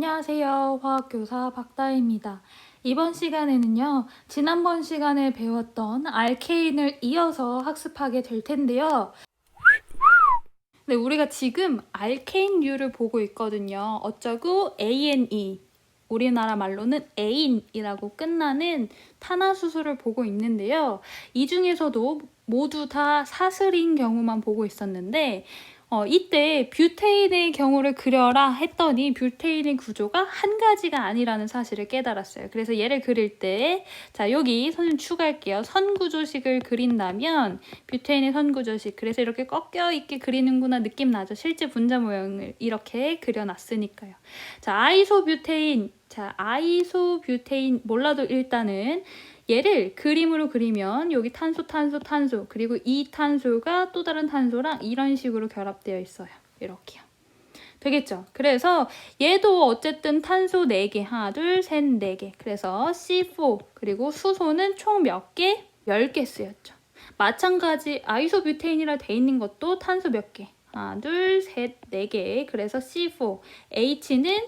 안녕하세요. 화학교사 박다혜입니다. 이번 시간에는요, 지난번 시간에 배웠던 알케인을 이어서 학습하게 될 텐데요. 네, 우리가 지금 알케인류를 보고 있거든요. 어쩌고 ANE, 우리나라 말로는 애인이라고 끝나는 탄화수소를 보고 있는데요. 이 중에서도 모두 다 사슬인 경우만 보고 있었는데 이때 뷰테인의 경우를 그려라 했더니 뷰테인의 구조가 한 가지가 아니라는 사실을 깨달았어요. 그래서 얘를 그릴 때, 자, 여기 선생님 추가할게요. 선구조식을 그린다면 뷰테인의 선구조식. 그래서 이렇게 꺾여 있게 그리는구나 느낌 나죠. 실제 분자 모양을 이렇게 그려놨으니까요. 자, 아이소뷰테인. 자, 아이소뷰테인 몰라도 일단은 얘를 그림으로 그리면 여기 탄소 그리고 이 탄소가 또 다른 탄소랑 이런 식으로 결합되어 있어요. 이렇게요. 되겠죠? 그래서 얘도 어쨌든 탄소 4개, 하나, 둘, 셋, 4개. 그래서 C4 그리고 수소는 총 몇 개? 10개 쓰였죠. 마찬가지 아이소뷰테인이라 돼 있는 것도 탄소 몇 개? 하나, 둘, 셋, 4개. 그래서 C4, H는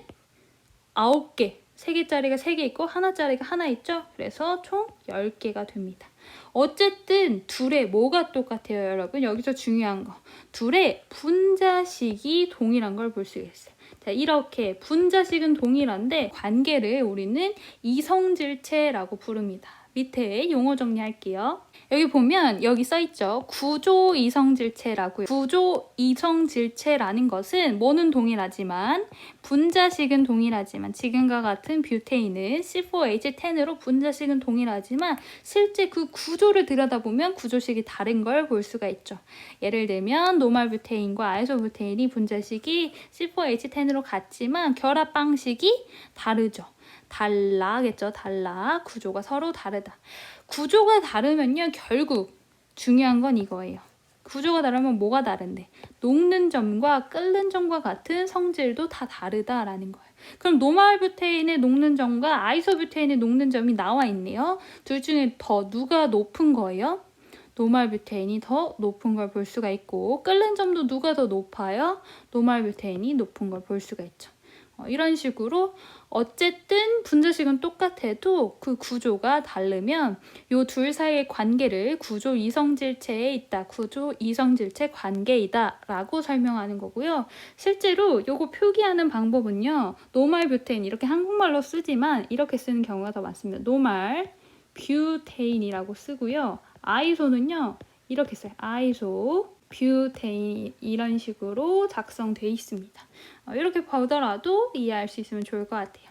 9개. 3개짜리가 3개 있고 하나짜리가 하나 있죠? 그래서 총 10개가 됩니다. 어쨌든 둘의 뭐가 똑같아요, 여러분? 여기서 중요한 거. 둘의 분자식이 동일한 걸 볼 수 있어요. 자, 이렇게 분자식은 동일한데 관계를 우리는 이성질체라고 부릅니다. 밑에 용어 정리할게요. 여기 보면 여기 써있죠. 구조 이성질체라고요. 구조 이성질체라는 것은 뭐는 동일하지만 분자식은 동일하지만 지금과 같은 뷰테인은 C4H10으로 분자식은 동일하지만 실제 그 구조를 들여다보면 구조식이 다른 걸 볼 수가 있죠. 예를 들면 노말뷰테인과 아이소뷰테인이 분자식이 C4H10으로 같지만 결합 방식이 다르죠. 달라겠죠. 달라. 구조가 서로 다르다. 구조가 다르면요. 결국 중요한 건 이거예요. 구조가 다르면 뭐가 다른데? 녹는 점과 끓는 점과 같은 성질도 다 다르다라는 거예요. 그럼 노말뷰테인의 녹는 점과 아이소뷰테인의 녹는 점이 나와 있네요. 둘 중에 더 누가 높은 거예요? 노말뷰테인이 더 높은 걸 볼 수가 있고 끓는 점도 누가 더 높아요? 노말뷰테인이 높은 걸 볼 수가 있죠. 이런 식으로 어쨌든 분자식은 똑같아도 그 구조가 다르면 이 둘 사이의 관계를 구조 이성질체에 있다. 구조 이성질체 관계이다 라고 설명하는 거고요. 실제로 이거 표기하는 방법은요. 노말뷰테인 이렇게 한국말로 쓰지만 이렇게 쓰는 경우가 더 많습니다. 노말뷰테인이라고 쓰고요. 아이소는요. 이렇게 써요. 아이소 뷰테인 이런 식으로 작성돼 있습니다. 이렇게 보더라도 이해할 수 있으면 좋을 것 같아요.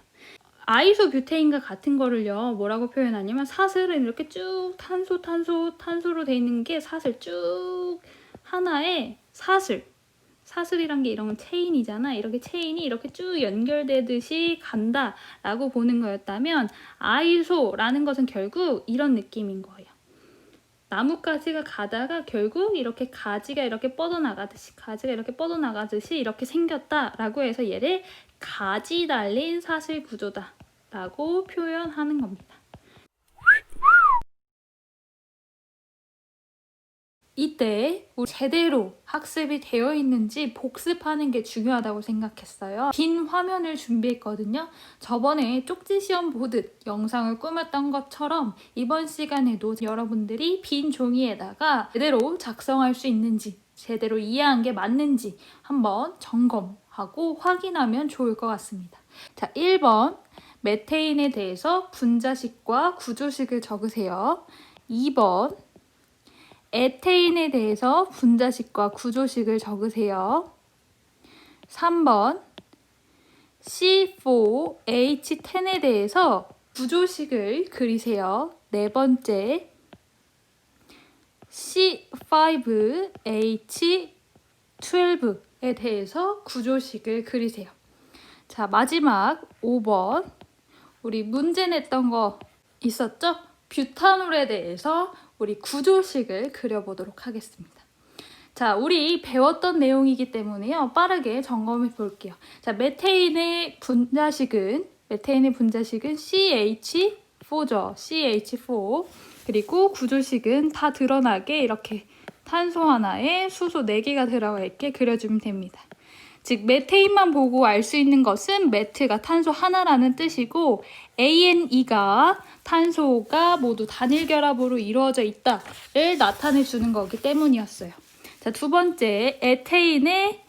아이소뷰테인과 같은 거를요 뭐라고 표현하냐면 사슬은 이렇게 쭉 탄소로 돼 있는 게 사슬 쭉 하나의 사슬이란 게 이런 체인이잖아. 이렇게 체인이 이렇게 쭉 연결되듯이 간다라고 보는 거였다면 아이소라는 것은 결국 이런 느낌인 거예요. 나뭇가지가 가다가 결국 이렇게 가지가 이렇게 뻗어나가듯이 이렇게 생겼다라고 해서 얘를 가지 달린 사슬 구조다라고 표현하는 겁니다. 이때 제대로 학습이 되어 있는지 복습하는 게 중요하다고 생각했어요. 빈 화면을 준비했거든요. 저번에 쪽지 시험 보듯 영상을 꾸몄던 것처럼 이번 시간에도 여러분들이 빈 종이에다가 제대로 작성할 수 있는지 제대로 이해한 게 맞는지 한번 점검하고 확인하면 좋을 것 같습니다. 자, 1번 메테인에 대해서 분자식과 구조식을 적으세요. 2번 에테인에 대해서 분자식과 구조식을 적으세요. 3번 C4H10에 대해서 구조식을 그리세요. 4번째 C5H12에 대해서 구조식을 그리세요. 자, 마지막 5번 우리 문제 냈던 거 있었죠? 뷰타놀에 대해서 우리 구조식을 그려보도록 하겠습니다. 자, 우리 배웠던 내용이기 때문에요. 빠르게 점검해 볼게요. 자, 메테인의 분자식은 CH4죠. CH4. 그리고 구조식은 다 드러나게 이렇게 탄소 하나에 수소 4개가 들어가 있게 그려주면 됩니다. 즉 메테인만 보고 알 수 있는 것은 메트가 탄소 하나라는 뜻이고 ANE가 탄소가 모두 단일 결합으로 이루어져 있다를 나타내 주는 거기 때문이었어요. 자, 두 번째, 에테인의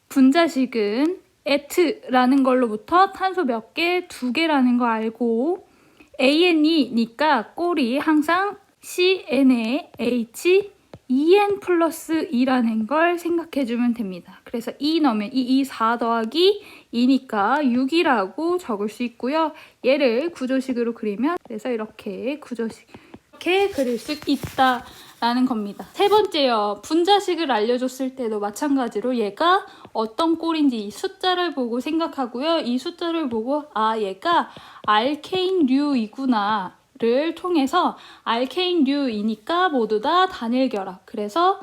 분자식은 에트라는 걸로부터 탄소 몇 개? 2개라는 거 알고 ANE니까 꼴이 항상 CNH En 플러스 2라는 걸 생각해주면 됩니다. 그래서 2 넣으면 4 더하기 2니까 6이라고 적을 수 있고요. 얘를 구조식으로 그리면 그래서 이렇게 구조식 이렇게 그릴 수 있다라는 겁니다. 세 번째요. 분자식을 알려줬을 때도 마찬가지로 얘가 어떤 꼴인지 이 숫자를 보고 생각하고요. 이 숫자를 보고 얘가 알케인류이구나 를 통해서 알케인류이니까 모두 다 단일 결합. 그래서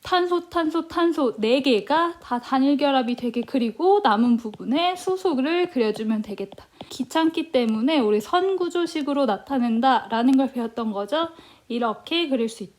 탄소 4개가 다 단일 결합이 되게 그리고 남은 부분에 수소를 그려주면 되겠다. 귀찮기 때문에 우리 선구조식으로 나타낸다라는 걸 배웠던 거죠. 이렇게 그릴 수 있다.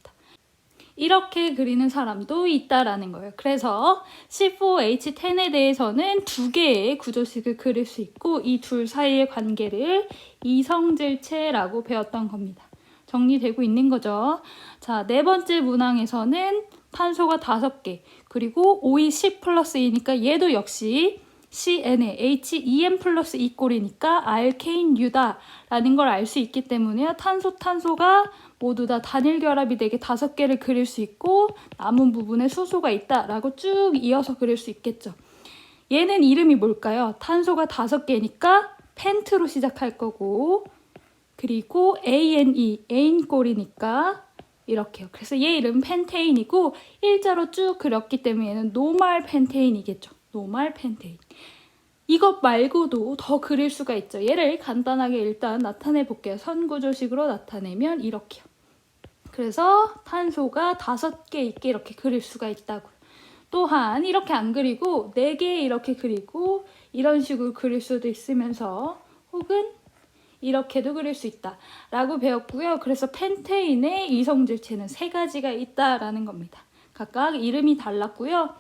이렇게 그리는 사람도 있다라는 거예요. 그래서 C4H10에 대해서는 2개의 구조식을 그릴 수 있고 이 둘 사이의 관계를 이성질체라고 배웠던 겁니다. 정리되고 있는 거죠. 자, 네 번째 문항에서는 탄소가 5개 그리고 OE 10 플러스 2니까 얘도 역시 CNH2N 플러스 2꼴이니까 알케인유다라는 걸 알 수 있기 때문에 탄소가 모두 다 단일 결합이 되게 5개를 그릴 수 있고 남은 부분에 수소가 있다라고 쭉 이어서 그릴 수 있겠죠. 얘는 이름이 뭘까요? 탄소가 5개니까 펜트로 시작할 거고 그리고 ANE, 애인꼴이니까 이렇게요. 그래서 얘 이름 펜테인이고 일자로 쭉 그렸기 때문에 얘는 노말 펜테인이겠죠. 노말 펜테인. 이것 말고도 더 그릴 수가 있죠. 얘를 간단하게 일단 나타내 볼게요. 선구조식으로 나타내면 이렇게요. 그래서 탄소가 5개 있게 이렇게 그릴 수가 있다고요. 또한 이렇게 안 그리고 4개 이렇게 그리고 이런 식으로 그릴 수도 있으면서 혹은 이렇게도 그릴 수 있다라고 배웠고요. 그래서 펜테인의 이성질체는 3가지가 있다라는 겁니다. 각각 이름이 달랐고요.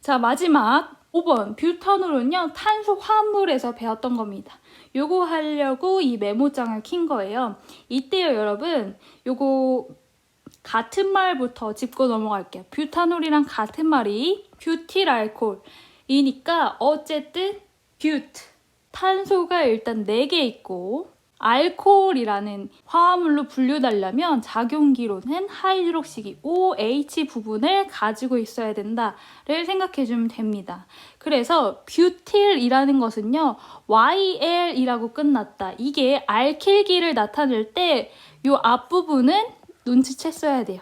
자, 마지막 5번 뷰탄올은요. 탄소 화합물에서 배웠던 겁니다. 요거 하려고 이 메모장을 킨 거예요. 이때요 여러분 요거 같은 말부터 짚고 넘어갈게요. 뷰탄올이랑 같은 말이 뷰틸알코올이니까 어쨌든 뷰트 탄소가 일단 4개 있고 알코올이라는 화합물로 분류되려면 작용기로는 하이드록시기 OH 부분을 가지고 있어야 된다를 생각해주면 됩니다. 그래서 뷰틸이라는 것은요. YL이라고 끝났다. 이게 알킬기를 나타낼 때 이 앞부분은 눈치챘어야 돼요.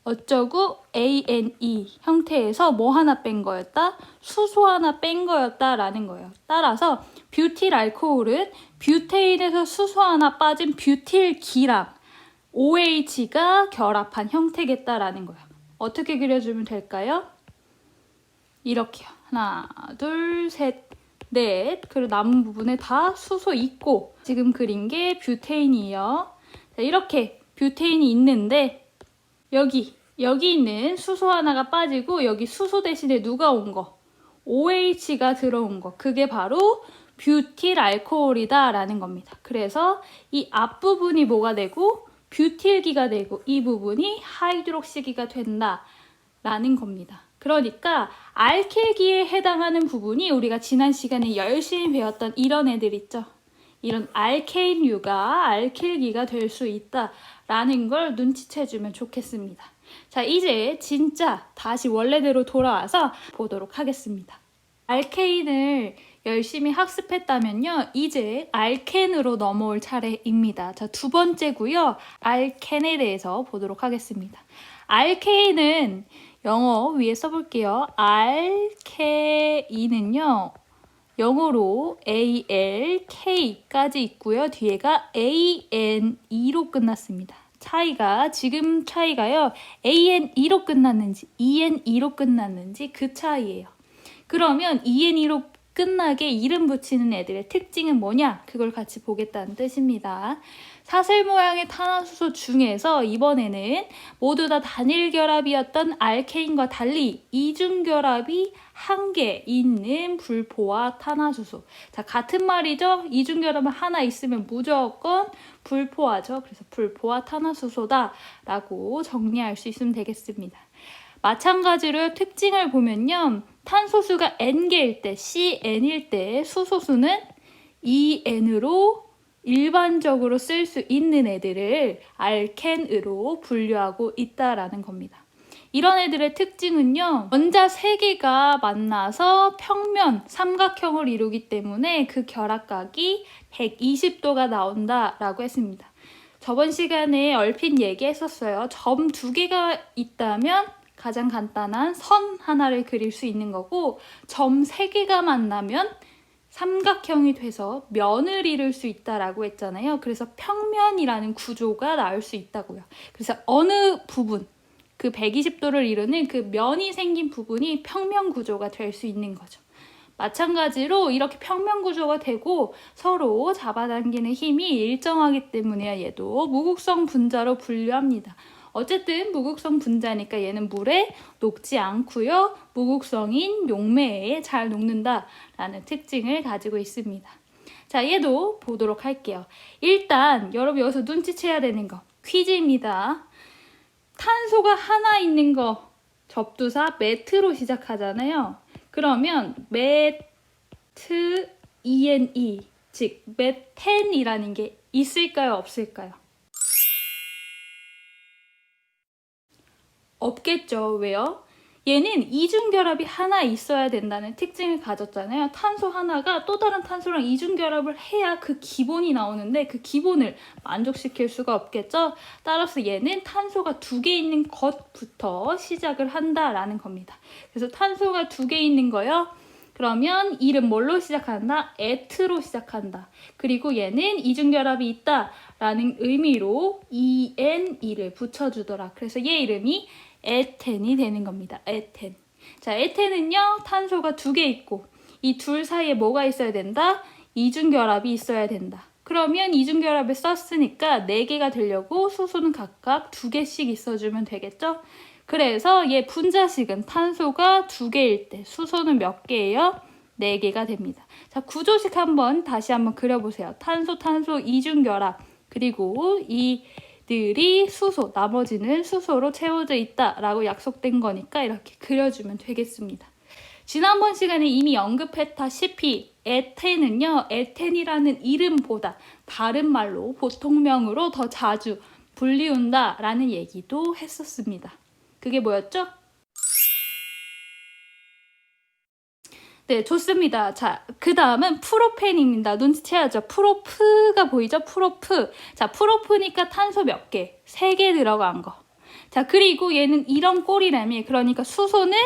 어쩌고 ANE 형태에서 뭐 하나 뺀 거였다? 수소 하나 뺀 거였다라는 거예요. 따라서 뷰틸 알코올은 뷰테인에서 수소 하나 빠진 뷰틸기랑 OH가 결합한 형태겠다라는 거예요. 어떻게 그려주면 될까요? 이렇게요. 하나, 둘, 셋, 넷. 그리고 남은 부분에 다 수소 있고 지금 그린 게 뷰테인이에요. 자, 이렇게 뷰테인이 있는데 여기 있는 수소 하나가 빠지고 여기 수소 대신에 누가 온 거? OH가 들어온 거. 그게 바로 뷰틸 알코올이다 라는 겁니다. 그래서 이 앞부분이 뭐가 되고 뷰틸기가 되고 이 부분이 하이드록시기가 된다 라는 겁니다. 그러니까 알킬기에 해당하는 부분이 우리가 지난 시간에 열심히 배웠던 이런 애들 있죠. 이런 알케인류가 알킬기가 될 수 있다라는 걸 눈치채주면 좋겠습니다. 자, 이제 진짜 다시 원래대로 돌아와서 보도록 하겠습니다. 알케인을 열심히 학습했다면요. 이제 알켄으로 넘어올 차례입니다. 자, 두 번째고요. 알켄에 대해서 보도록 하겠습니다. 알케인은 영어 위에 써볼게요. 알케인은요. 영어로 ALK까지 있고요. 뒤에가 ANE로 끝났습니다. 지금 차이가요. ANE로 끝났는지 ENE로 끝났는지 그 차이예요. 그러면 ENE로 끝나게 이름 붙이는 애들의 특징은 뭐냐? 그걸 같이 보겠다는 뜻입니다. 사슬 모양의 탄화수소 중에서 이번에는 모두 다 단일 결합이었던 알케인과 달리 이중결합이 한 개 있는 불포화 탄화수소. 자, 같은 말이죠. 이중결합은 하나 있으면 무조건 불포화죠. 그래서 불포화 탄화수소다라고 정리할 수 있으면 되겠습니다. 마찬가지로 특징을 보면요. 탄소수가 N개일 때, CN일 때 수소수는 EN으로 일반적으로 쓸 수 있는 애들을 알켄으로 분류하고 있다라는 겁니다. 이런 애들의 특징은요. 원자 3개가 만나서 평면, 삼각형을 이루기 때문에 그 결합각이 120도가 나온다라고 했습니다. 저번 시간에 얼핏 얘기했었어요. 점 2개가 있다면 가장 간단한 선 하나를 그릴 수 있는 거고 점 3개가 만나면 삼각형이 돼서 면을 이룰 수 있다라고 했잖아요. 그래서 평면이라는 구조가 나올 수 있다고요. 그래서 어느 부분, 그 120도를 이루는 그 면이 생긴 부분이 평면 구조가 될 수 있는 거죠. 마찬가지로 이렇게 평면 구조가 되고 서로 잡아당기는 힘이 일정하기 때문에 얘도 무극성 분자로 분류합니다. 어쨌든 무극성 분자니까 얘는 물에 녹지 않고요. 무극성인 용매에 잘 녹는다라는 특징을 가지고 있습니다. 자, 얘도 보도록 할게요. 일단 여러분 여기서 눈치채야 되는 거 퀴즈입니다. 탄소가 하나 있는 거 접두사 매트로 시작하잖아요. 그러면 매트 ENE 즉 메텐이라는 게 있을까요? 없을까요? 없겠죠. 왜요? 얘는 이중결합이 하나 있어야 된다는 특징을 가졌잖아요. 탄소 하나가 또 다른 탄소랑 이중결합을 해야 그 기본이 나오는데 그 기본을 만족시킬 수가 없겠죠. 따라서 얘는 탄소가 2개 있는 것부터 시작을 한다라는 겁니다. 그래서 탄소가 2개 있는 거요. 그러면 이름 뭘로 시작한다? 에트로 시작한다. 그리고 얘는 이중결합이 있다라는 의미로 ENE를 붙여주더라. 그래서 얘 이름이 에텐이 되는 겁니다. 에텐. 자, 에텐은요, 탄소가 2개 있고 이 둘 사이에 뭐가 있어야 된다? 이중결합이 있어야 된다. 그러면 이중결합을 썼으니까 4개가 되려고 수소는 각각 2개씩 있어주면 되겠죠? 그래서 얘 분자식은 탄소가 2개일 때 수소는 몇 개예요? 4개가 됩니다. 자, 구조식 다시 한번 그려보세요. 탄소, 탄소, 이중결합. 그리고 이들이 수소, 나머지는 수소로 채워져 있다라고 약속된 거니까 이렇게 그려주면 되겠습니다. 지난번 시간에 이미 언급했다시피 에텐은요, 에텐이라는 이름보다 다른 말로 보통명으로 더 자주 불리운다라는 얘기도 했었습니다. 그게 뭐였죠? 네, 좋습니다. 자, 그 다음은 프로펜입니다. 눈치채야죠. 프로프가 보이죠? 프로프. 자, 프로프니까 탄소 몇 개? 3개 들어간 거. 자, 그리고 얘는 이런 꼴이라며. 그러니까 수소는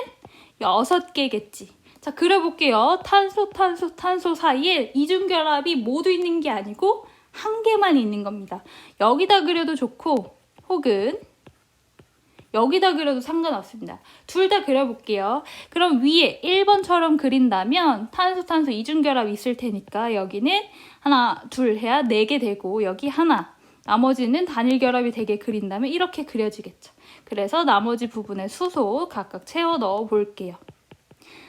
6개겠지. 자, 그려볼게요. 탄소, 탄소, 탄소 사이에 이중결합이 모두 있는 게 아니고 한 개만 있는 겁니다. 여기다 그려도 좋고 혹은 여기다 그려도 상관없습니다. 둘 다 그려볼게요. 그럼 위에 1번처럼 그린다면 탄소, 탄소 이중결합이 있을 테니까 여기는 하나, 둘 해야 4개 되고 여기 하나, 나머지는 단일 결합이 되게 그린다면 이렇게 그려지겠죠. 그래서 나머지 부분에 수소 각각 채워 넣어 볼게요.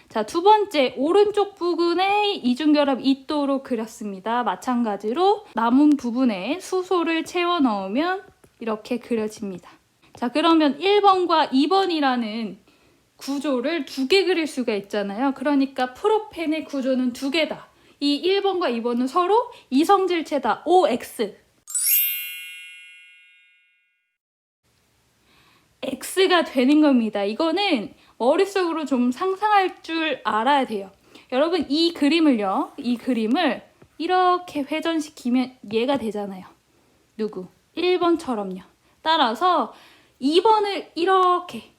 자, 두 번째 오른쪽 부분에 이중결합 있도록 그렸습니다. 마찬가지로 남은 부분에 수소를 채워 넣으면 이렇게 그려집니다. 자, 그러면 1번과 2번이라는 구조를 2개 그릴 수가 있잖아요. 그러니까 프로펜의 구조는 2개다. 이 1번과 2번은 서로 이성질체다. OX. X가 되는 겁니다. 이거는 머릿속으로 좀 상상할 줄 알아야 돼요. 여러분 이 그림을 이렇게 회전시키면 얘가 되잖아요. 누구? 1번처럼요. 따라서 2번을 이렇게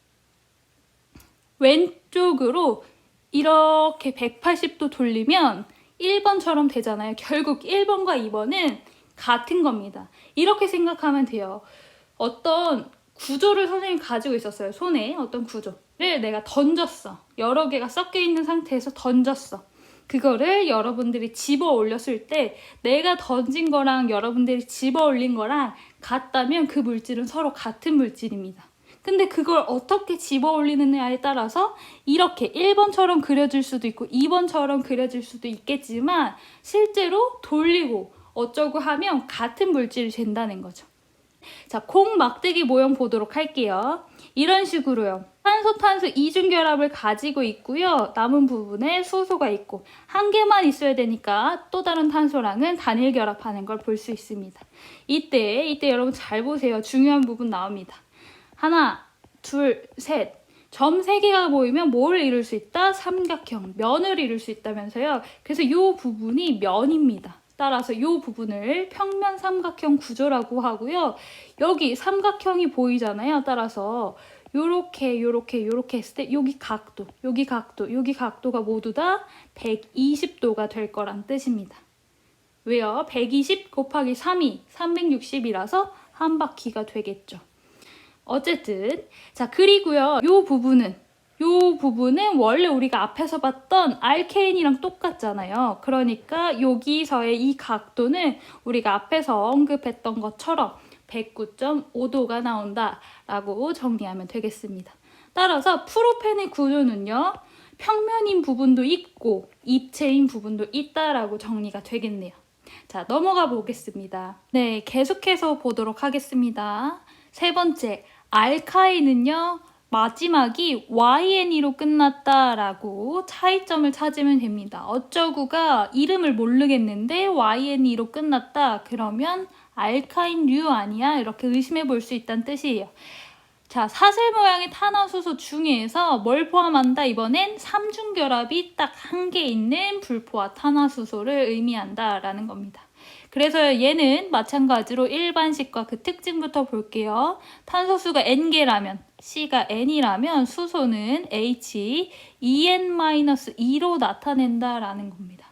왼쪽으로 이렇게 180도 돌리면 1번처럼 되잖아요. 결국 1번과 2번은 같은 겁니다. 이렇게 생각하면 돼요. 어떤 구조를 선생님이 가지고 있었어요. 손에 어떤 구조를 내가 던졌어. 여러 개가 섞여 있는 상태에서 던졌어. 그거를 여러분들이 집어 올렸을 때 내가 던진 거랑 여러분들이 집어 올린 거랑 같다면 그 물질은 서로 같은 물질입니다. 근데 그걸 어떻게 집어 올리느냐에 따라서 이렇게 1번처럼 그려질 수도 있고 2번처럼 그려질 수도 있겠지만 실제로 돌리고 어쩌고 하면 같은 물질이 된다는 거죠. 자, 공 막대기 모형 보도록 할게요. 이런 식으로요. 탄소 이중결합을 가지고 있고요. 남은 부분에 수소가 있고 한 개만 있어야 되니까 또 다른 탄소랑은 단일 결합하는 걸 볼 수 있습니다. 이때 여러분 잘 보세요. 중요한 부분 나옵니다. 하나, 둘, 셋. 점 3개가 보이면 뭘 이룰 수 있다? 삼각형, 면을 이룰 수 있다면서요. 그래서 이 부분이 면입니다. 따라서 이 부분을 평면 삼각형 구조라고 하고요. 여기 삼각형이 보이잖아요. 따라서 요렇게 했을 때 여기 각도가 모두 다 120도가 될 거란 뜻입니다. 왜요? 120 곱하기 3이 360이라서 한 바퀴가 되겠죠. 어쨌든 자, 그리고요. 요 부분은 원래 우리가 앞에서 봤던 알케인이랑 똑같잖아요. 그러니까 여기서의 이 각도는 우리가 앞에서 언급했던 것처럼 109.5도가 나온다라고 정리하면 되겠습니다. 따라서 프로펜의 구조는요. 평면인 부분도 있고 입체인 부분도 있다라고 정리가 되겠네요. 자, 넘어가 보겠습니다. 네, 계속해서 보도록 하겠습니다. 세 번째, 알카인은요. 마지막이 YNE로 끝났다라고 차이점을 찾으면 됩니다. 어쩌구가 이름을 모르겠는데 YNE로 끝났다. 그러면 알카인류 아니야? 이렇게 의심해 볼 수 있다는 뜻이에요. 자, 사슬 모양의 탄화수소 중에서 뭘 포함한다? 이번엔 삼중결합이 딱 한 개 있는 불포화 탄화수소를 의미한다라는 겁니다. 그래서 얘는 마찬가지로 일반식과 그 특징부터 볼게요. 탄소수가 N개라면, C가 N이라면 수소는 H, En-2로 나타낸다라는 겁니다.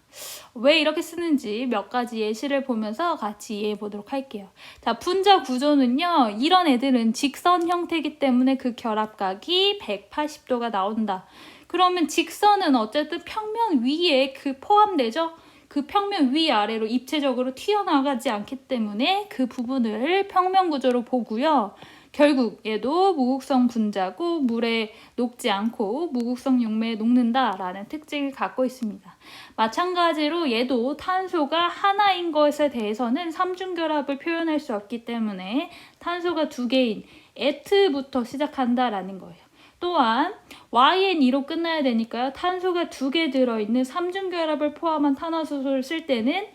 왜 이렇게 쓰는지 몇 가지 예시를 보면서 같이 이해해 보도록 할게요. 자, 분자 구조는요. 이런 애들은 직선 형태이기 때문에 그 결합각이 180도가 나온다. 그러면 직선은 어쨌든 평면 위에 그 포함되죠? 그 평면 위아래로 입체적으로 튀어나가지 않기 때문에 그 부분을 평면 구조로 보고요. 결국 얘도 무극성 분자고 물에 녹지 않고 무극성 용매에 녹는다라는 특징을 갖고 있습니다. 마찬가지로 얘도 탄소가 하나인 것에 대해서는 삼중결합을 표현할 수 없기 때문에 탄소가 2개인 에트부터 시작한다라는 거예요. 또한 YN2로 끝나야 되니까요. 탄소가 2개 들어있는 삼중결합을 포함한 탄화수소를 쓸 때는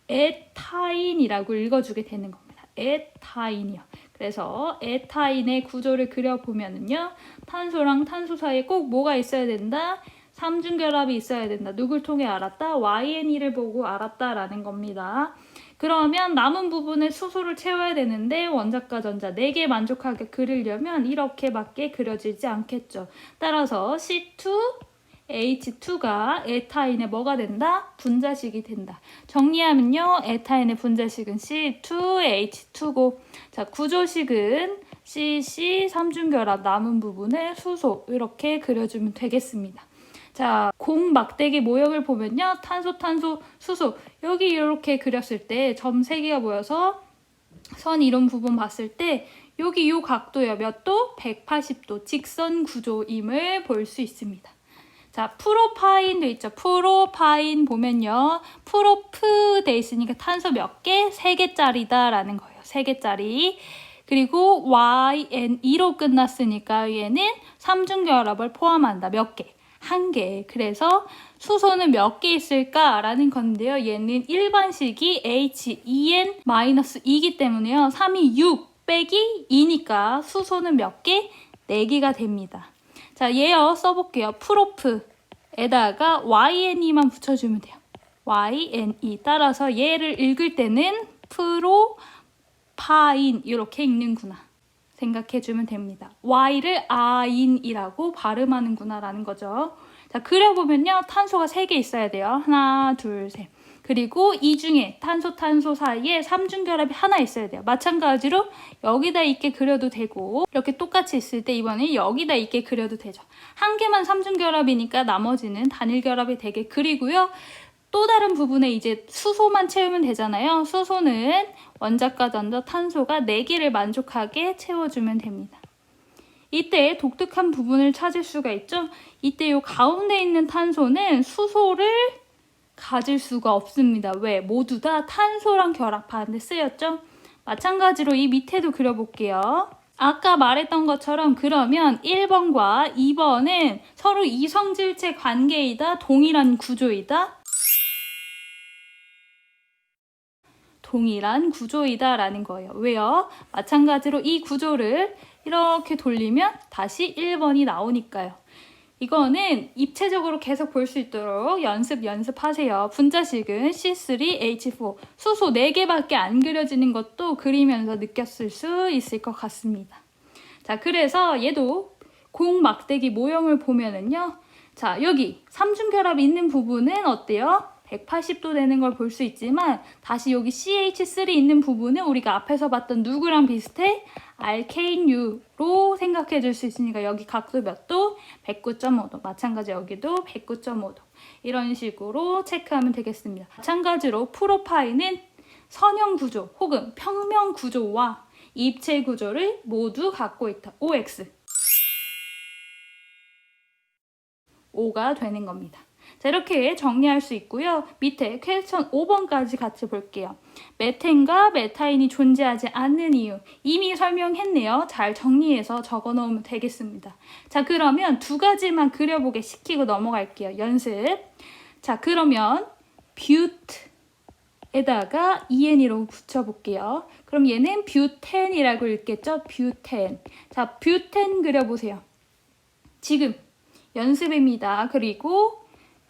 에타인이라고 읽어주게 되는 겁니다. 에타인이요. 그래서 에타인의 구조를 그려보면은요. 탄소랑 탄소 사이에 꼭 뭐가 있어야 된다? 삼중결합이 있어야 된다. 누굴 통해 알았다? YN2를 보고 알았다라는 겁니다. 그러면 남은 부분에 수소를 채워야 되는데 원자과 전자 4개 만족하게 그리려면 이렇게밖에 그려지지 않겠죠. 따라서 C2H2가 에타인의 뭐가 된다? 분자식이 된다. 정리하면요. 에타인의 분자식은 C2H2고 자, 구조식은 CC 삼중결합 남은 부분에 수소 이렇게 그려주면 되겠습니다. 자, 공 막대기 모형을 보면요. 탄소, 수소 여기 이렇게 그렸을 때 점 3개가 모여서 선 이런 부분 봤을 때 여기 이 각도요. 몇 도? 180도 직선 구조임을 볼 수 있습니다. 자, 프로파인도 있죠. 프로파인 보면요. 프로프 돼 있으니까 탄소 몇 개? 3개짜리다라는 거예요. 3개짜리. 그리고 YN2로 끝났으니까 얘는 삼중결합을 포함한다. 몇 개? 1개. 그래서 수소는 몇 개 있을까라는 건데요. 얘는 일반식이 HEN-2이기 때문에요. 3이 6 빼기 2니까 수소는 몇 개? 4개가 됩니다. 자, 얘요 써볼게요. 프로프에다가 YNE만 붙여주면 돼요. YNE. 따라서 얘를 읽을 때는 프로파인 이렇게 읽는구나. 생각해주면 됩니다. Y를 아인이라고 발음하는구나 라는 거죠. 자, 그려보면요. 탄소가 3개 있어야 돼요. 하나, 둘, 셋. 그리고 이 중에 탄소 사이에 삼중결합이 하나 있어야 돼요. 마찬가지로 여기다 있게 그려도 되고 이렇게 똑같이 있을 때 이번에 여기다 있게 그려도 되죠. 한 개만 삼중결합이니까 나머지는 단일결합이 되게 그리고요. 또 다른 부분에 이제 수소만 채우면 되잖아요. 수소는 원자과 전자 탄소가 4개를 만족하게 채워주면 됩니다. 이때 독특한 부분을 찾을 수가 있죠. 이때 이 가운데 있는 탄소는 수소를 가질 수가 없습니다. 왜? 모두 다 탄소랑 결합하는데 쓰였죠. 마찬가지로 이 밑에도 그려볼게요. 아까 말했던 것처럼 그러면 1번과 2번은 서로 이성질체 관계이다, 동일한 구조이다. 동일한 구조이다 라는 거예요. 왜요? 마찬가지로 이 구조를 이렇게 돌리면 다시 1번이 나오니까요. 이거는 입체적으로 계속 볼 수 있도록 연습하세요. 분자식은 C3H4 수소 4개밖에 안 그려지는 것도 그리면서 느꼈을 수 있을 것 같습니다. 자, 그래서 얘도 공막대기 모형을 보면은요. 자, 여기 삼중결합이 있는 부분은 어때요? 180도 되는 걸 볼 수 있지만 다시 여기 CH3 있는 부분은 우리가 앞에서 봤던 누구랑 비슷해? 알케인유로 생각해 줄 수 있으니까 여기 각도 몇 도? 109.5도. 마찬가지 여기도 109.5도. 이런 식으로 체크하면 되겠습니다. 마찬가지로 프로파인은 선형 구조 혹은 평면 구조와 입체 구조를 모두 갖고 있다. OX. O가 되는 겁니다. 자, 이렇게 정리할 수 있고요. 밑에 퀘스천 5번까지 같이 볼게요. 메텐과 메타인이 존재하지 않는 이유 이미 설명했네요. 잘 정리해서 적어 놓으면 되겠습니다. 자, 그러면 2가지만 그려보게 시키고 넘어갈게요. 연습. 자, 그러면 뷰트에다가 EN이라고 붙여볼게요. 그럼 얘는 뷰텐이라고 읽겠죠? 뷰텐. 자, 뷰텐 그려보세요. 지금 연습입니다. 그리고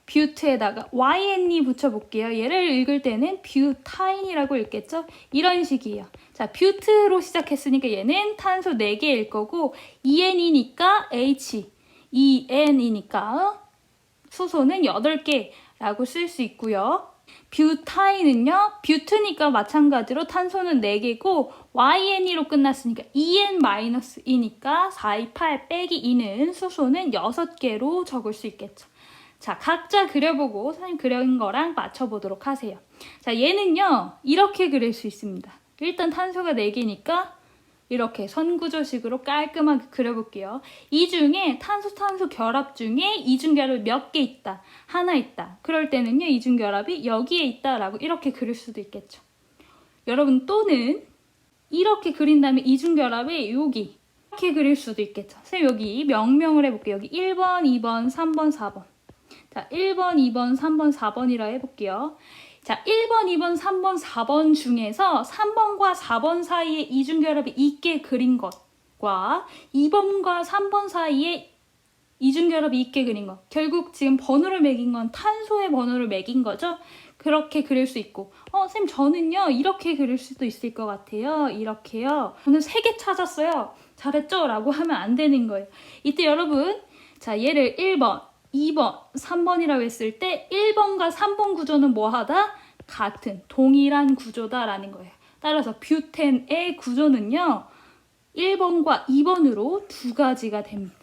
뷰트에다가 YNE 붙여볼게요. 얘를 읽을 때는 뷰타인이라고 읽겠죠? 이런 식이에요. 자, 뷰트로 시작했으니까 얘는 탄소 4개일 거고 EN이니까 H, EN이니까 수소는 8개라고 쓸 수 있고요. 뷰타인은요. 뷰트니까 마찬가지로 탄소는 4개고 YNE로 끝났으니까 EN-2니까 428 빼기 2는 수소는 6개로 적을 수 있겠죠. 자, 각자 그려보고 선생님 그린 거랑 맞춰보도록 하세요. 자, 얘는요. 이렇게 그릴 수 있습니다. 일단 탄소가 4개니까 이렇게 선구조식으로 깔끔하게 그려볼게요. 이 중에 탄소 결합 중에 이중결합이 몇 개 있다. 하나 있다. 그럴 때는요. 이중결합이 여기에 있다라고 이렇게 그릴 수도 있겠죠. 여러분 또는 이렇게 그린 다음에 이중결합이 여기 이렇게 그릴 수도 있겠죠. 선생님 여기 명명을 해볼게요. 여기 1번, 2번, 3번, 4번. 자, 1번, 2번, 3번, 4번이라 해볼게요. 자, 1번, 2번, 3번, 4번 중에서 3번과 4번 사이에 이중결합이 있게 그린 것과 2번과 3번 사이에 이중결합이 있게 그린 것. 결국 지금 번호를 매긴 건 탄소의 번호를 매긴 거죠. 그렇게 그릴 수 있고 쌤 저는요 이렇게 그릴 수도 있을 것 같아요. 이렇게요. 저는 3개 찾았어요. 잘했죠? 라고 하면 안 되는 거예요. 이때 여러분 자 얘를 1번 2번, 3번이라고 했을 때 1번과 3번 구조는 뭐하다? 같은, 동일한 구조다라는 거예요. 따라서 뷰텐의 구조는요. 1번과 2번으로 2가지가 됩니다.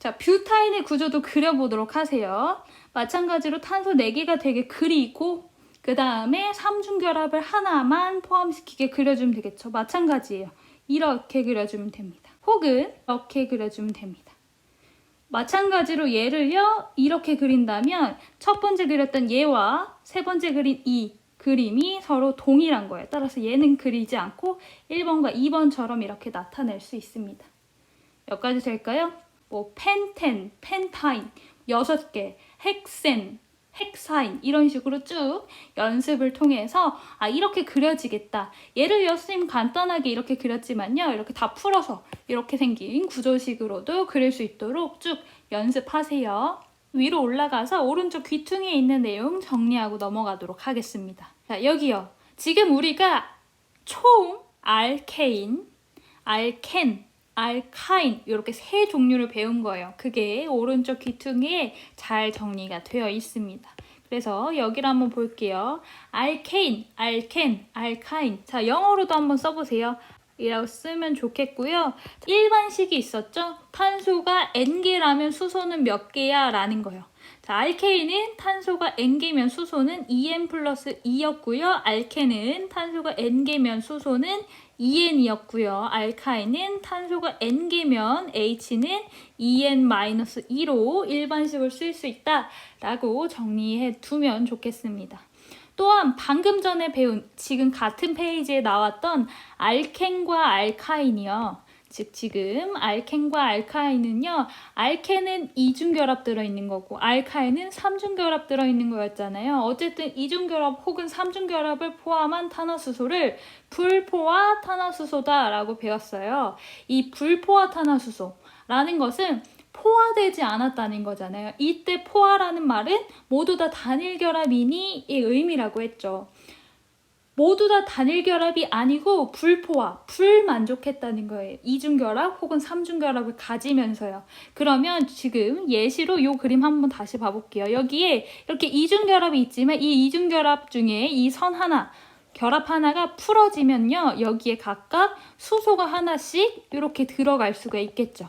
자, 뷰타인의 구조도 그려보도록 하세요. 마찬가지로 탄소 4개가 되게 그리고 그 다음에 삼중결합을 하나만 포함시키게 그려주면 되겠죠. 마찬가지예요. 이렇게 그려주면 됩니다. 혹은 이렇게 그려주면 됩니다. 마찬가지로 얘를요 이렇게 그린다면 첫 번째 그렸던 얘와 세 번째 그린 이 그림이 서로 동일한 거예요. 따라서 얘는 그리지 않고 1번과 2번처럼 이렇게 나타낼 수 있습니다. 몇 가지 될까요? 뭐 펜텐, 펜타인 6개, 헥센, 헥사인 이런 식으로 쭉 연습을 통해서 이렇게 그려지겠다. 얘를 선생님 간단하게 이렇게 그렸지만요. 이렇게 다 풀어서 이렇게 생긴 구조식으로도 그릴 수 있도록 쭉 연습하세요. 위로 올라가서 오른쪽 귀퉁이에 있는 내용 정리하고 넘어가도록 하겠습니다. 자, 여기요. 지금 우리가 총 알케인, 알켄, 알카인 이렇게 3종류를 배운 거예요. 그게 오른쪽 귀퉁이에 잘 정리가 되어 있습니다. 그래서 여기를 한번 볼게요. 알케인, 알켄, 알카인. 자, 영어로도 한번 써보세요. 이라고 쓰면 좋겠고요. 일반식이 있었죠? 탄소가 N개라면 수소는 몇 개야? 라는 거예요. 자, 알케인은 탄소가 N개면 수소는 2N 플러스 2였고요. 알켄은 탄소가 N개면 수소는 2N이었고요. 알카인은 탄소가 N개면 H는 2N-2로 일반식을 쓸 수 있다 라고 정리해 두면 좋겠습니다. 또한 방금 전에 배운 지금 같은 페이지에 나왔던 알켄과 알카인이요. 즉 지금 알켄과 알카인은요. 알켄은 이중결합 들어있는 거고 알카인은 삼중결합 들어있는 거였잖아요. 어쨌든 이중결합 혹은 삼중결합을 포함한 탄화수소를 불포화 탄화수소다라고 배웠어요. 이 불포화 탄화수소라는 것은 포화되지 않았다는 거잖아요. 이때 포화라는 말은 모두 다 단일결합이니 의 의미라고 했죠. 모두 다 단일결합이 아니고 불포화, 불만족했다는 거예요. 이중결합 혹은 삼중결합을 가지면서요. 그러면 지금 예시로 이 그림 한번 다시 봐볼게요. 여기에 이렇게 이중결합이 있지만 이 이중결합 중에 이 선 하나, 결합 하나가 풀어지면요. 여기에 각각 수소가 하나씩 이렇게 들어갈 수가 있겠죠.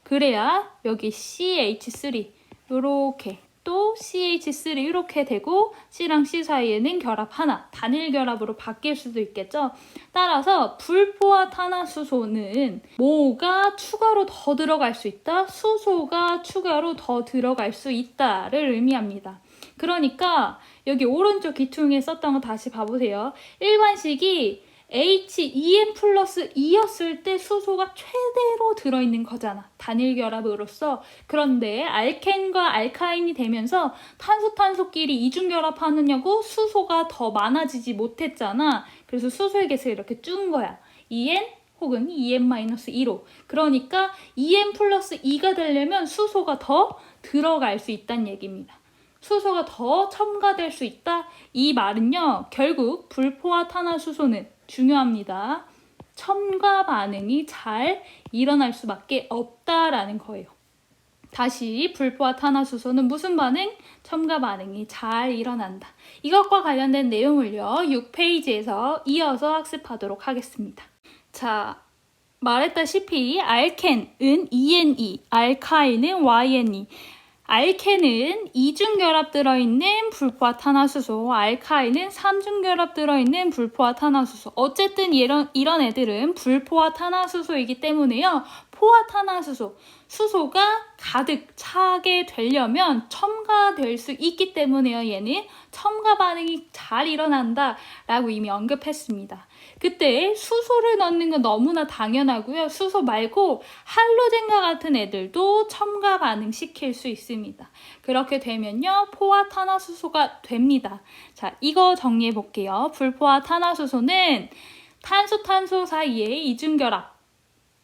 그래야 여기 CH3 이렇게 또 CH3 이렇게 되고 C랑 C 사이에는 결합 하나, 단일 결합으로 바뀔 수도 있겠죠. 따라서 불포화 탄화수소는 뭐가 추가로 더 들어갈 수 있다? 수소가 추가로 더 들어갈 수 있다를 의미합니다. 그러니까 여기 오른쪽 기퉁에 썼던 거 다시 봐보세요. 일반식이 H2N 플러스 2였을 때 수소가 최대로 들어있는 거잖아. 단일 결합으로서. 그런데 알켄과 알카인이 되면서 탄소끼리 이중결합하느냐고 수소가 더 많아지지 못했잖아. 그래서 수소의 개수가 이렇게 준 거야. 2N 혹은 2N-2로. 그러니까 2N 플러스 2가 되려면 수소가 더 들어갈 수 있다는 얘기입니다. 수소가 더 첨가될 수 있다? 이 말은요. 결국 불포화 탄화수소는 중요합니다. 첨가 반응이 잘 일어날 수밖에 없다라는 거예요. 다시 불포화 탄화수소는 무슨 반응? 첨가 반응이 잘 일어난다. 이것과 관련된 내용을요. 6페이지에서 이어서 학습하도록 하겠습니다. 자, 말했다시피 알켄은 ENE, 알카인은 YNE. 알켄은 이중결합 들어있는 불포화 탄화수소, 알카인은 삼중결합 들어있는 불포화 탄화수소. 어쨌든 이런 애들은 불포화 탄화수소이기 때문에요. 포화 탄화수소, 수소가 가득 차게 되려면 첨가될 수 있기 때문에요. 얘는 첨가 반응이 잘 일어난다 라고 이미 언급했습니다. 그때 수소를 넣는 건 너무나 당연하고요. 수소 말고 할로젠과 같은 애들도 첨가 반응 시킬 수 있습니다. 그렇게 되면요. 포화 탄화수소가 됩니다. 자, 이거 정리해 볼게요. 불포화 탄화수소는 탄소 사이에 이중결합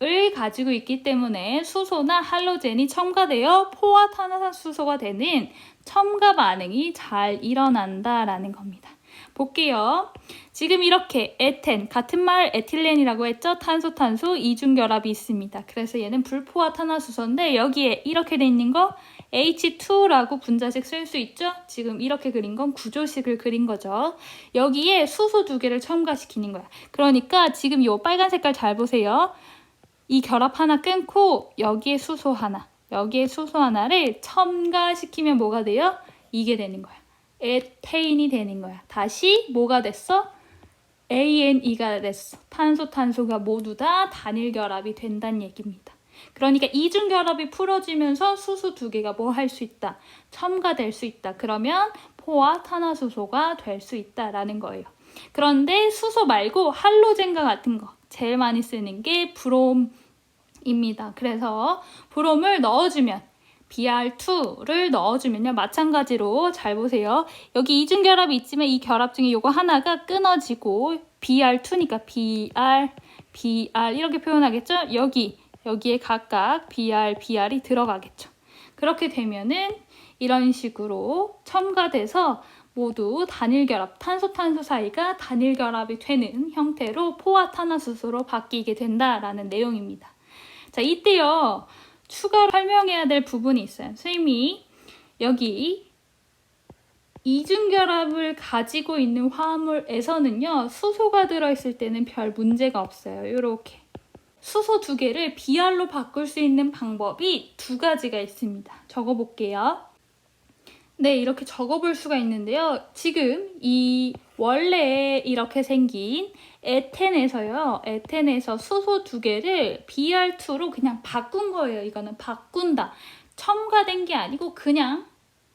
을 가지고 있기 때문에 수소나 할로젠이 첨가되어 포화 탄화수소가 되는 첨가 반응이 잘 일어난다라는 겁니다. 볼게요. 지금 이렇게 에텐, 같은 말 에틸렌이라고 했죠? 탄소 이중결합이 있습니다. 그래서 얘는 불포화 탄화수소인데 여기에 이렇게 돼 있는 거 H2라고 분자식 쓸 수 있죠? 지금 이렇게 그린 건 구조식을 그린 거죠. 여기에 수소 두 개를 첨가시키는 거야. 그러니까 지금 이 빨간 색깔 잘 보세요. 이 결합 하나 끊고 여기에 수소 하나, 여기에 수소 하나를 첨가시키면 뭐가 돼요? 이게 되는 거야. 에테인이 되는 거야. 다시 뭐가 됐어? ANE가 됐어. 탄소가 모두 다 단일 결합이 된다는 얘기입니다. 그러니까 이중 결합이 풀어지면서 수소 두 개가 뭐 할 수 있다? 첨가될 수 있다. 그러면 포화 탄화수소가 될 수 있다라는 거예요. 그런데 수소 말고 할로젠과 같은 거 제일 많이 쓰는 게 브롬입니다. 그래서 브롬을 넣어주면 Br2를 넣어주면요. 마찬가지로 잘 보세요. 여기 이중결합이 있지만 이 결합 중에 요거 하나가 끊어지고 Br2니까 Br 이렇게 표현하겠죠? 여기에 각각 Br이 들어가겠죠. 그렇게 되면은 이런 식으로 첨가돼서 모두 단일결합, 탄소 사이가 단일결합이 되는 형태로 포화 탄화수소로 바뀌게 된다라는 내용입니다. 자, 이때요. 추가로 설명해야 될 부분이 있어요. 선생님이 여기 이중결합을 가지고 있는 화합물에서는요, 수소가 들어있을 때는 별 문제가 없어요. 이렇게. 수소 2개를 Br로 바꿀 수 있는 방법이 2가지가 있습니다. 적어볼게요. 네, 이렇게 적어볼 수가 있는데요. 지금 이 원래 이렇게 생긴 에텐에서 수소 2개를 Br2로 그냥 바꾼 거예요. 이거는 바꾼다. 첨가된 게 아니고 그냥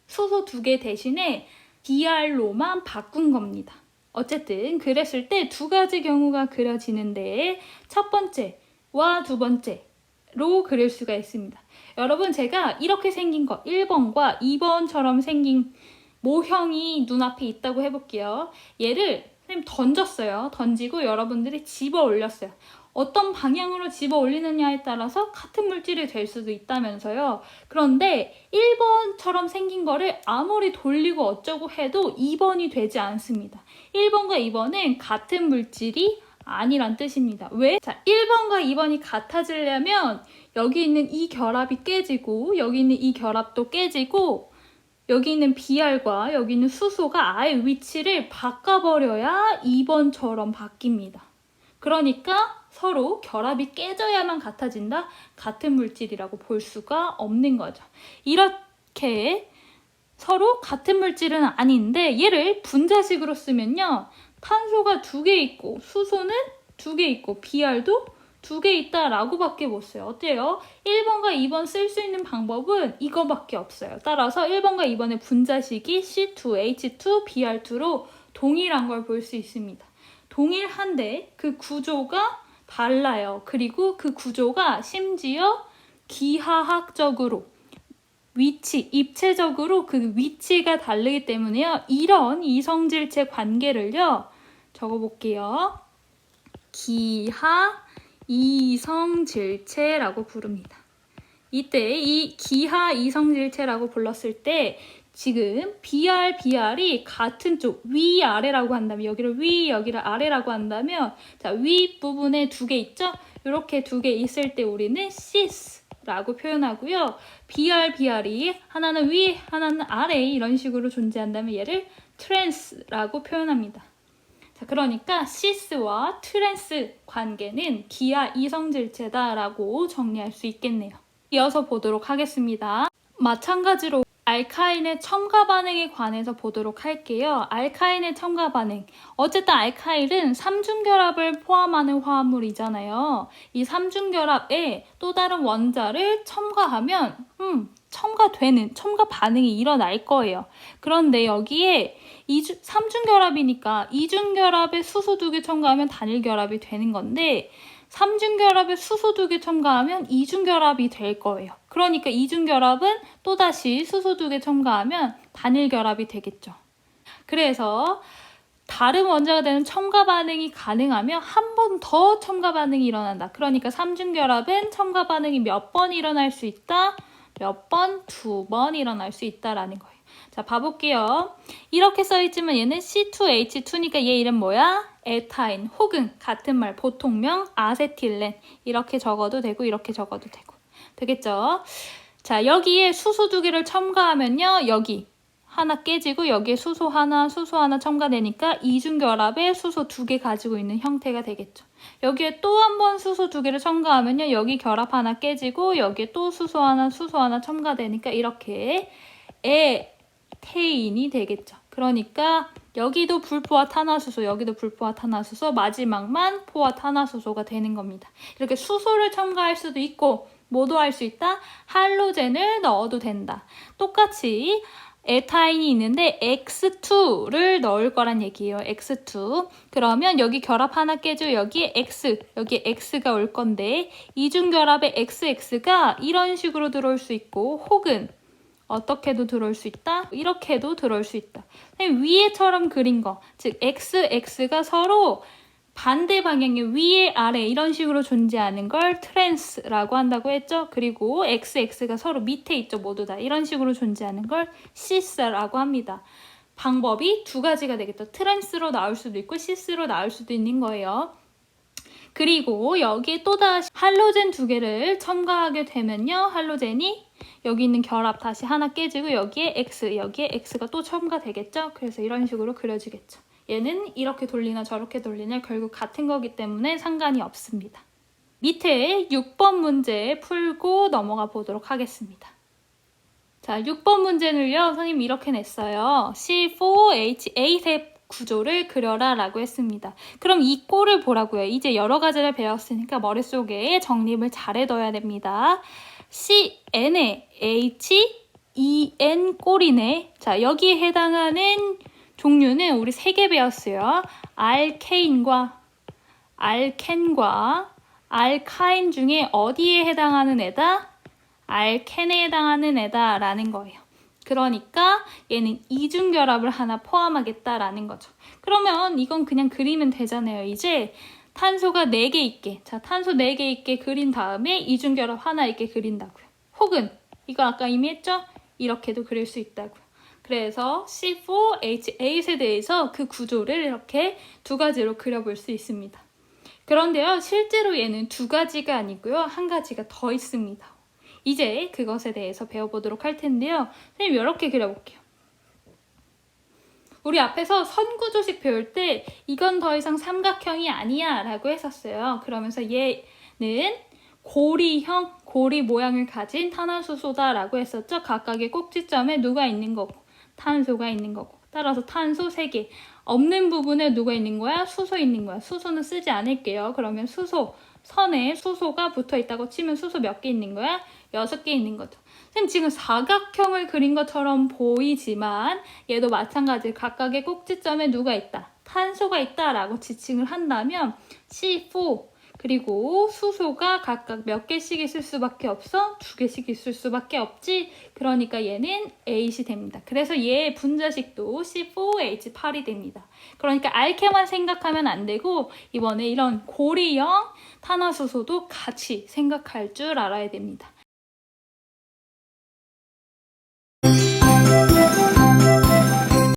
수소 2개 대신에 Br로만 바꾼 겁니다. 어쨌든 그랬을 때 2가지 경우가 그려지는데 첫 번째와 두 번째로 그릴 수가 있습니다. 여러분, 제가 이렇게 생긴 거 1번과 2번처럼 생긴 모형이 눈앞에 있다고 해볼게요. 얘를 선생님 던졌어요. 던지고 여러분들이 집어 올렸어요. 어떤 방향으로 집어 올리느냐에 따라서 같은 물질이 될 수도 있다면서요. 그런데 1번처럼 생긴 거를 아무리 돌리고 어쩌고 해도 2번이 되지 않습니다. 1번과 2번은 같은 물질이 아니란 뜻입니다. 왜? 자, 1번과 2번이 같아지려면 여기 있는 이 결합이 깨지고 여기 있는 이 결합도 깨지고 여기 있는 Br과 여기 있는 수소가 아예 위치를 바꿔버려야 2번처럼 바뀝니다. 그러니까 서로 결합이 깨져야만 같아진다? 같은 물질이라고 볼 수가 없는 거죠. 이렇게 서로 같은 물질은 아닌데 얘를 분자식으로 쓰면요. 탄소가 2개 있고 수소는 2개 있고 Br도 2개 있다라고 밖에 못 써요. 어때요? 1번과 2번 쓸 수 있는 방법은 이거밖에 없어요. 따라서 1번과 2번의 분자식이 C2H2Br2로 동일한 걸 볼 수 있습니다. 동일한데 그 구조가 달라요. 그리고 그 구조가 심지어 기하학적으로 입체적으로 그 위치가 다르기 때문에요. 이런 이성질체 관계를요. 적어볼게요. 기하 이성질체라고 부릅니다. 이때 이 기하 이성질체라고 불렀을 때 지금 BR이 같은 쪽 위아래라고 한다면 여기를 위 여기를 아래라고 한다면 자, 윗부분에 2개 있죠? 이렇게 2개 있을 때 우리는 시스라고 표현하고요. BR이 하나는 위 하나는 아래 이런 식으로 존재한다면 얘를 트랜스라고 표현합니다. 자, 그러니까 시스와 트랜스 관계는 기하 이성질체다라고 정리할 수 있겠네요. 이어서 보도록 하겠습니다. 마찬가지로 알카인의 첨가 반응에 관해서 보도록 할게요. 알카인의 첨가 반응. 어쨌든 알카일은 삼중결합을 포함하는 화합물이잖아요. 이 삼중결합에 또 다른 원자를 첨가하면 첨가 반응이 일어날 거예요. 그런데 여기에 삼중결합이니까 이중결합에 수소 2개 첨가하면 단일결합이 되는 건데 삼중결합에 수소 2개 첨가하면 이중결합이 될 거예요. 그러니까 이중결합은 또다시 수소 2개 첨가하면 단일결합이 되겠죠. 그래서 다른 원자가 되는 첨가 반응이 가능하면 한 번 더 첨가 반응이 일어난다. 그러니까 삼중결합은 첨가 반응이 몇 번 일어날 수 있다? 몇 번? 2번 일어날 수 있다라는 거예요. 자, 봐볼게요. 이렇게 써있지만 얘는 C2H2니까 얘 이름 뭐야? 에타인 혹은 같은 말 보통명 아세틸렌 이렇게 적어도 되고 이렇게 적어도 되고 되겠죠? 자, 여기에 수소 2개를 첨가하면요. 여기 하나 깨지고 여기에 수소 하나 첨가되니까 이중결합에 수소 2개 가지고 있는 형태가 되겠죠. 여기에 또 한 번 수소 2개를 첨가하면요. 여기 결합 하나 깨지고 여기에 또 수소 하나 첨가되니까 이렇게 에테인이 되겠죠. 그러니까 여기도 불포화 탄화수소, 여기도 불포화 탄화수소, 마지막만 포화 탄화수소가 되는 겁니다. 이렇게 수소를 첨가할 수도 있고 뭐도 할 수 있다? 할로젠을 넣어도 된다. 똑같이 에타인이 있는데 X2를 넣을 거란 얘기예요. X2. 그러면 여기 결합 하나 깨지고 여기에 X가 올 건데 이중결합에 XX가 이런 식으로 들어올 수 있고 혹은 어떻게도 들어올 수 있다? 이렇게도 들어올 수 있다. 위에처럼 그린 거, 즉 XX가 서로 반대 방향의 위에 아래 이런 식으로 존재하는 걸 트랜스라고 한다고 했죠. 그리고 XX가 서로 밑에 있죠. 모두 다 이런 식으로 존재하는 걸 시스라고 합니다. 방법이 2가지가 되겠죠. 트랜스로 나올 수도 있고 시스로 나올 수도 있는 거예요. 그리고 여기에 또다시 할로젠 2개를 첨가하게 되면요. 할로젠이 여기 있는 결합 다시 하나 깨지고 여기에 X가 또 첨가되겠죠. 그래서 이런 식으로 그려지겠죠. 얘는 이렇게 돌리나 저렇게 돌리나 결국 같은 거기 때문에 상관이 없습니다. 밑에 6번 문제 풀고 넘어가 보도록 하겠습니다. 자, 6번 문제는요. 선생님이 이렇게 냈어요. C4H8의 구조를 그려라 라고 했습니다. 그럼 이 꼴을 보라고요. 이제 여러 가지를 배웠으니까 머릿속에 정립을 잘 해둬야 됩니다. CN의 HEN 꼴이네. 자, 여기에 해당하는 종류는 우리 3개 배웠어요. 알케인과 알켄과 알카인 중에 어디에 해당하는 애다? 알켄에 해당하는 애다 라는 거예요. 그러니까 얘는 이중결합을 하나 포함하겠다라는 거죠. 그러면 이건 그냥 그리면 되잖아요. 이제 탄소가 4개 있게, 자, 탄소 4개 있게 그린 다음에 이중결합 하나 있게 그린다고요. 혹은 이거 아까 이미 했죠? 이렇게도 그릴 수 있다고요. 그래서 C4H8에 대해서 그 구조를 이렇게 2가지로 그려볼 수 있습니다. 그런데요, 실제로 얘는 2가지가 아니고요. 1가지가 더 있습니다. 이제 그것에 대해서 배워보도록 할 텐데요. 선생님 이렇게 그려볼게요. 우리 앞에서 선구조식 배울 때 이건 더 이상 삼각형이 아니야 라고 했었어요. 그러면서 얘는 고리형, 고리 모양을 가진 탄화수소다 라고 했었죠. 각각의 꼭지점에 누가 있는 거고 탄소가 있는 거고. 따라서 탄소 3개. 없는 부분에 누가 있는 거야? 수소 있는 거야. 수소는 쓰지 않을게요. 그러면 수소, 선에 수소가 붙어있다고 치면 수소 몇 개 있는 거야? 6개 있는 거죠. 선생님 지금 사각형을 그린 것처럼 보이지만 얘도 마찬가지로 각각의 꼭지점에 누가 있다? 탄소가 있다라고 지칭을 한다면 C4 그리고 수소가 각각 몇 개씩 있을 수밖에 없어? 2개씩 있을 수밖에 없지? 그러니까 얘는 8이 됩니다. 그래서 얘의 분자식도 C4H8이 됩니다. 그러니까 알케만 생각하면 안 되고 이번에 이런 고리형 탄화수소도 같이 생각할 줄 알아야 됩니다.